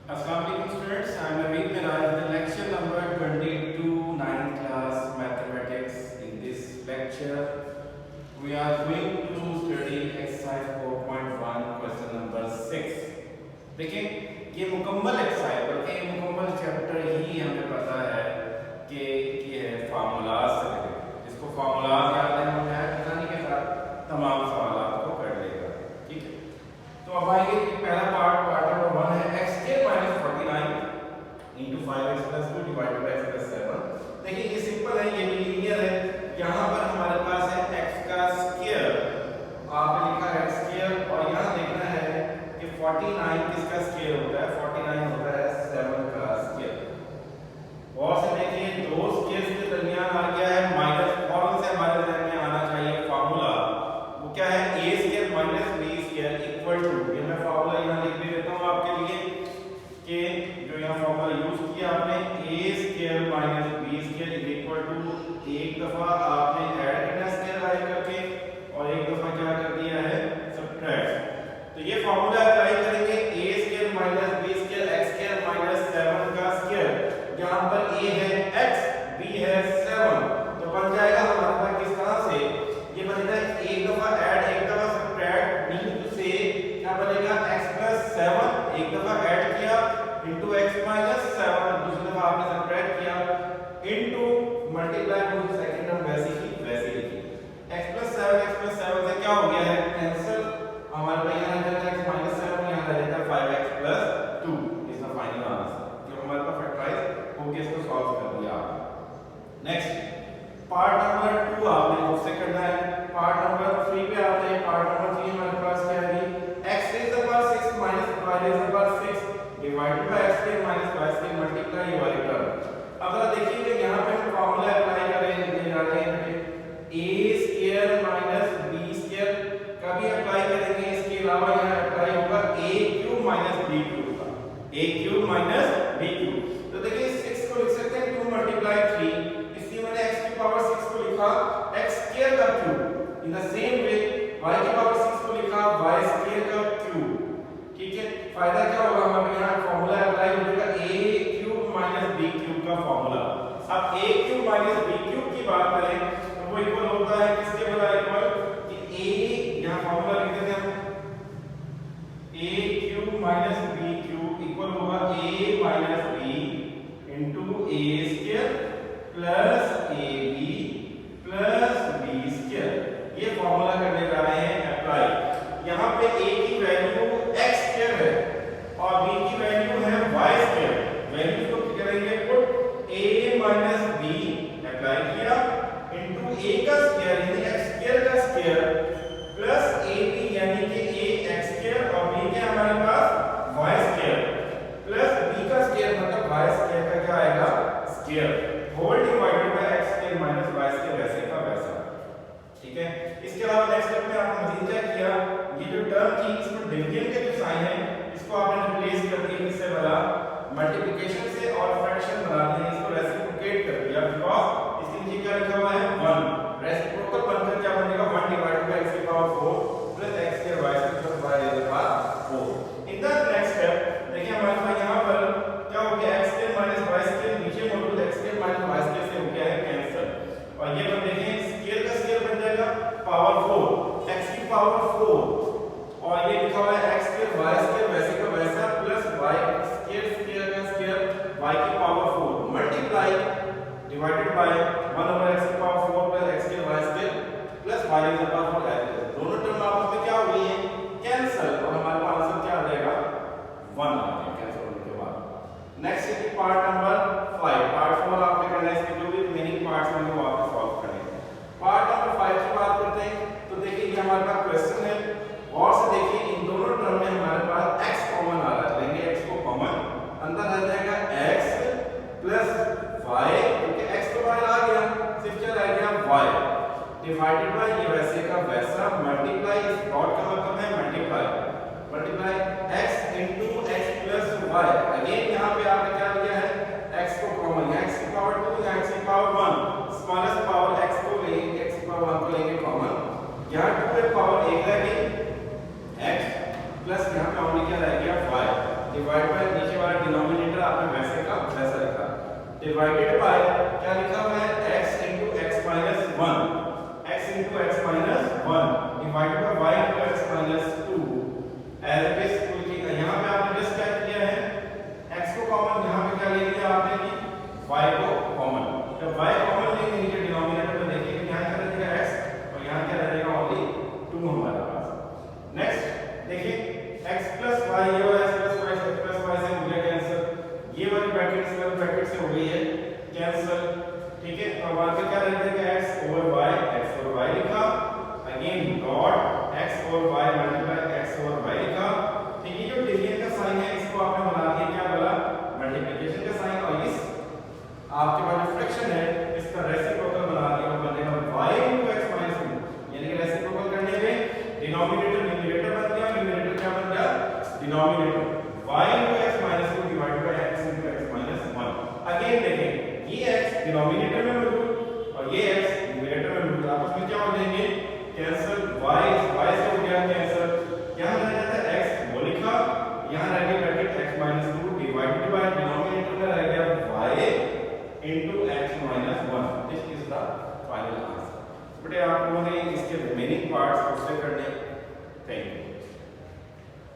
Assalamu alaikum students, I am Naveed Miraj with lecture number 22, 9th class mathematics. In this lecture, we are going to study exercise 4.1 question number 6. देखिए ये मुकम्मल exercise बल्कि ये मुकम्मल chapter ही हमें पता है कि ये है फार्मूलाज से रिलेटेड। जिसको फार्मूलाज याद है वो है आसानी के साथ तमाम सवालों को कर लेगा। ठीक है, तो अब आएंगे पहला पार्ट नंबर 1 है x के minus 49 into 5x plus 2 divided by x plus 7। देखिए ये सिंपल है, ये भी लीनियर है। यहाँ पर हमारे पास है x का स्क्वायर, आपने लिखा है x स्क्वायर, और यहाँ देखना है कि 49 किसका स्क्वायर होता है। 49 होता है 7 का स्क्वायर। और से देखिए दो स्क्वायर्स के दरमियान आ गया है माइनस, फौरन से हमारे जहन में आना चाहिए फार्मूला। वो क्या है, a square minus b square equal to, ये मैं फार्मूला यहाँ लिख भी देता हूँ आपके लिए कि जो यहाँ फार्मूला यूज किया आपने, a square minus b square is equal to, एक दफा आपने ऐड करना स्क्वायर ऐड करके और एक दफा क्या कर दिया है सब्ट्रैक्ट। तो ये फार्मूला अप्लाई करेंगे, a square minus b square x square minus 7 का स्क्वायर। यहाँ पर a है x, b है 7, तो बन जाएगा हमारे पास किस तरह से, ये बनेगा एक दफा ऐड एक दफा सब्ट्रैक्ट, मीन टू से क्या बनेगा x प्लस 7, एक दफा ऐड किया इनटू x माइनस 7, दूसरी दफा आपने सब्ट्रैक्ट किया into multiply two second term वैसे लिखी। x प्लस 7 से क्या हो गया है कैंसिल, हमारे पास यहाँ रह जाता है x माइनस 7, यहाँ रह जाता है 5x प्लस 2। इसका फाइनल आंसर जो हमारे पास फैक्टराइज हो गया, इसको सॉल्व कर दिया आपने। नेक्स्ट पार्ट नंबर 2 आपने उससे करना है। पार्ट नंबर 3 पे आते हैं। पार्ट नंबर 3 हमारे पास क्या है, x raised the power 6 minus y raised the power 6 divided by x square minus y square multiply ये वाली टर्म। अब जरा देखिए कि यहाँ पे हम फार्मूला अप्लाई करेंगे जा रहे हैं, a square minus b square का भी अप्लाई करेंगे, इसके अलावा यहाँ अप्लाई होगा a cube minus b cube का, a cube minus b cube. तो देखिए 6 को लिख सकते हैं 2 मल्टीप्लाई 3, इसलिए मैंने x की पावर 6 को लिखा x स्क्वायर का cube. In the same way y की पावर 6 को लिखा y स्क्वायर का क्यूब। ठीक है, फायदा क्या होगा, हमें यहाँ फार्मूला अप्लाई हो जाएगा a cube minus b cube का फार्मूला। अब a cube minus b cube की बात करें तो वो इक्वल होता है किसके बराबर, इक्वल कि a, यहाँ फार्मूला लिख देते हैं a cube minus b cube equal होगा a minus b into a square plus ab plus b square. ये फार्मूला करने जा रहे हैं अप्लाई। यहाँ पे a की वैल्यू x स्क्वायर है और b की वैल्यू है y स्क्वायर। वैल्यू को करेंगे put, a minus b apply किया इनटू a का स्क्वायर यानी x स्क्वायर का स्क्वायर प्लस ab यानी कि a x स्क्वायर और b के हमारे पास y स्क्वायर प्लस b का स्क्वायर मतलब y स्क्वायर का क्या आएगा square whole divided by x square minus y square वैसे का वैसा। ठीक है, इसके अलावा नेक्स्ट स्टेप में आपने मजीद क्या किया, ये जो टर्म थी इसमें डिवीजन के जो साइन है इसको आपने रिप्लेस कर दिया किससे बना, मल्टीप्लिकेशन से, और फ्रैक्शन बना दिया, इसको रेसिप्रोकेट कर दिया बिकॉज़ इसके नीचे क्या लिखा हुआ है 1। रेसिप्रोकल बनकर क्या बनेगा 1 डिवाइडेड बाय x की power 4 plus x square y square plus y to the power 4। In the next step देखिए हमारे पास यहां पर क्या हो गया, x square minus y square नीचे मौजूद x square minus y square से हो गया है कैंसिल, और ये बन देखें स्क्वायर का स्क्वायर बन जाएगा पावर 4 x की पावर 4, और ये लिखा हुआ है x स्क्वायर y स्क्वायर वैसे का वैसा प्लस y स्क्वायर स्क्वायर का स्क्वायर y की power 4 multiply divided by 1 over x की power 4 plus x square y square plus y की पावर 4 ऐसे। दोनों टर्म आपस में क्या हो गई है कैंसिल, और हमारे पास आंसर क्या आ जाएगा 1 आ गया कैंसिल होने के बाद। नेक्स्ट है पार्ट नंबर 5। पार्ट 4 आपने करना है, इसके जो भी रिमेनिंग पार्ट्स होंगे वो आपने सॉल्व करने हैं। पार्ट नंबर 5 की बात करते हैं तो देखिए ये हमारे पास क्वेश्चन है, और से देखिए इन दोनों टर्म में हमारे पास x कॉमन आ रहा है, लेंगे x को कॉमन, अंदर रह जाएगा x प्लस y, क्योंकि x तो बाहर आ गया, सिर्फ क्या रह गया y डिवाइडेड बाय ये वैसे का वैसा मल्टीप्लाई, इस डॉट का मतलब है multiply x into x plus y। Again यहां पे आपने क्या लिया है x को कॉमन, x की पावर 2 या x की पावर 1, स्मॉलेस्ट पावर x को लेंगे, x की पावर 1 को लेंगे कॉमन, यहां 2 पे पावर 1 रह गई x प्लस यहां पे ओनली क्या रह गया y डिवाइड बाय नीचे वाला डिवाइडेड बाय क्या लिखा हुआ है x into x minus 1, x into x minus 1 divided by y into x minus 2 as it is. क्योंकि यहाँ पे आपने जस्ट क्या किया है x को कॉमन, यहाँ पे क्या ले लिया आपने कि y को कॉमन। जब y कॉमन लेंगे नीचे डिनोमिनेटर में देखिए कि यहाँ क्या रहेगा x और यहाँ क्या रहेगा ओनली 2 हमारे पास। नेक्स्ट देखिए x plus y, ये वाला x plus y से हो गया कैंसिल, ये वाली ब्रैकेट से वाली ब्रैकेट से हो गई है कैंसिल, ठीक है। और वहां पे क्या रह जाएगा x over y लिखा, again dot x over y multiply x over y लिखा, ठीक है। जो डिवीजन का साइन है इसको आपने बना दिया क्या बोला मल्टीप्लिकेशन का साइन, और इस आपके पास जो फ्रैक्शन है इसका रेसिप्रोकल बना दिया, वो बनेगा y into x minus 2, यानी कि रेसिप्रोकल करने में डिनोमिनेटर न्यूमरेटर बन गया, न्यूमरेटर क्या बन गया denominator, y into x minus 2 divided by x into x minus 1। Again देखें ये x डिनोमिनेटर में